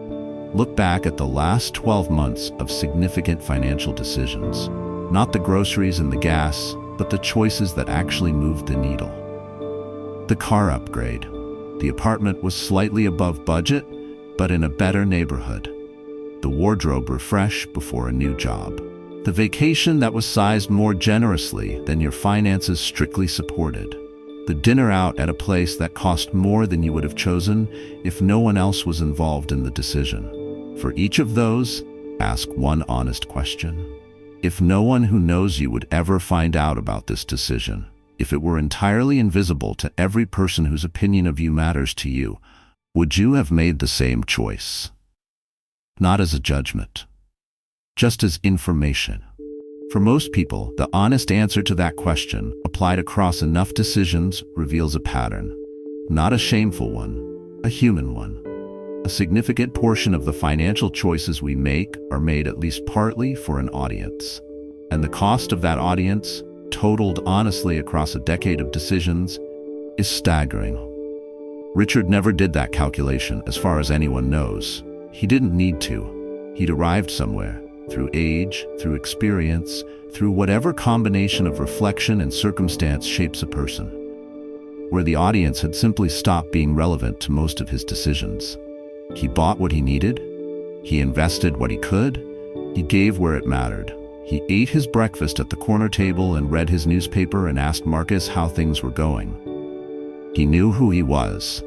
Speaker 1: Look back at the last 12 months of significant financial decisions. Not the groceries and the gas, but the choices that actually moved the needle. The car upgrade. The apartment was slightly above budget, but in a better neighborhood. The wardrobe refresh before a new job. The vacation that was sized more generously than your finances strictly supported. The dinner out at a place that cost more than you would have chosen if no one else was involved in the decision. For each of those, ask one honest question. If no one who knows you would ever find out about this decision, if it were entirely invisible to every person whose opinion of you matters to you, would you have made the same choice? Not as a judgment, just as information. For most people, the honest answer to that question, applied across enough decisions, reveals a pattern. Not a shameful one, a human one. A significant portion of the financial choices we make are made at least partly for an audience. And the cost of that audience, totaled honestly across a decade of decisions, is staggering. Richard never did that calculation, as far as anyone knows. He didn't need to. He'd arrived somewhere. Through age, through experience, through whatever combination of reflection and circumstance shapes a person, where the audience had simply stopped being relevant to most of his decisions. He bought what he needed, he invested what he could, he gave where it mattered. He ate his breakfast at the corner table and read his newspaper and asked Marcus how things were going. He knew who he was.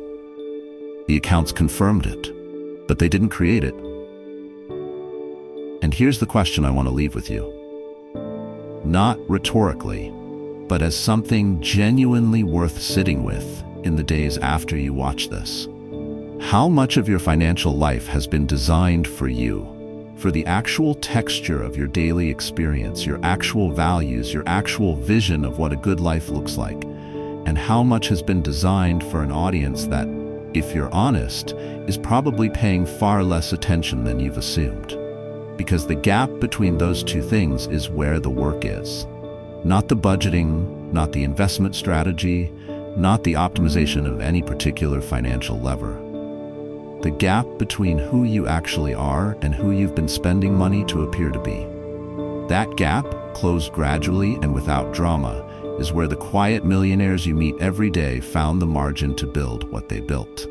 Speaker 1: The accounts confirmed it, but they didn't create it. And here's the question I want to leave with you. Not rhetorically, but as something genuinely worth sitting with in the days after you watch this. How much of your financial life has been designed for you, for the actual texture of your daily experience, your actual values, your actual vision of what a good life looks like? And how much has been designed for an audience that, if you're honest, is probably paying far less attention than you've assumed? Because the gap between those two things is where the work is. Not the budgeting, not the investment strategy, not the optimization of any particular financial lever. The gap between who you actually are and who you've been spending money to appear to be. That gap, closed gradually and without drama, is where the quiet millionaires you meet every day found the margin to build what they built.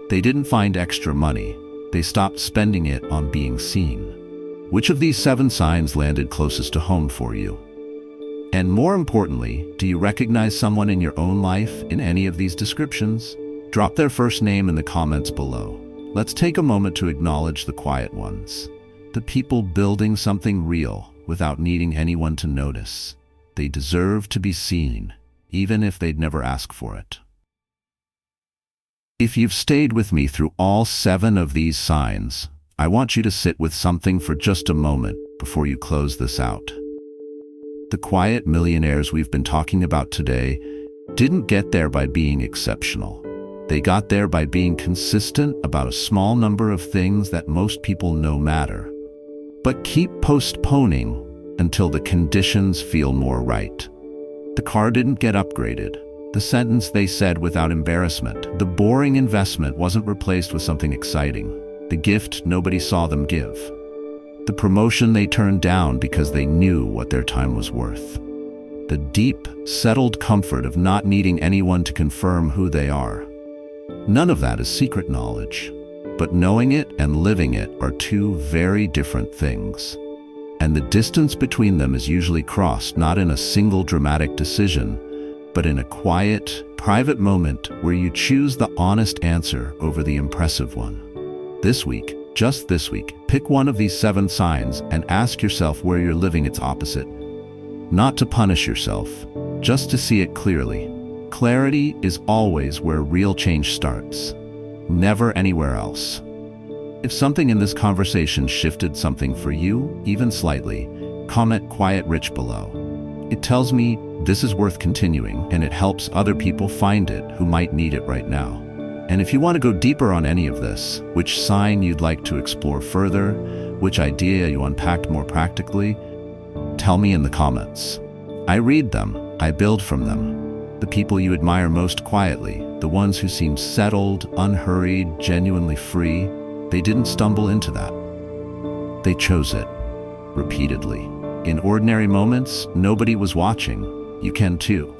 Speaker 1: They didn't find extra money. They stopped spending it on being seen. Which of these 7 signs landed closest to home for you? And more importantly, do you recognize someone in your own life in any of these descriptions? Drop their first name in the comments below. Let's take a moment to acknowledge the quiet ones. The people building something real without needing anyone to notice. They deserve to be seen, even if they'd never ask for it. If you've stayed with me through all 7 of these signs, I want you to sit with something for just a moment before you close this out. The quiet millionaires we've been talking about today didn't get there by being exceptional. They got there by being consistent about a small number of things that most people know matter, but keep postponing until the conditions feel more right. The car didn't get upgraded. The sentence they said without embarrassment. The boring investment wasn't replaced with something exciting. The gift nobody saw them give. The promotion they turned down because they knew what their time was worth. the deep, settled comfort of not needing anyone to confirm who they are. None of that is secret knowledge, but knowing it and living it are two very different things. And the distance between them is usually crossed not in a single dramatic decision, but in a quiet, private moment where you choose the honest answer over the impressive one. This week, just this week, pick one of these 7 signs and ask yourself where you're living its opposite. Not to punish yourself, just to see it clearly. Clarity is always where real change starts, never anywhere else. If something in this conversation shifted something for you, even slightly, comment Quiet Rich below. It tells me this is worth continuing, and it helps other people find it who might need it right now. And if you want to go deeper on any of this, which sign you'd like to explore further, which idea you unpacked more practically, tell me in the comments. I read them, I build from them. The people you admire most quietly, the ones who seem settled, unhurried, genuinely free, they didn't stumble into that. They chose it, repeatedly. In ordinary moments, nobody was watching. You can too.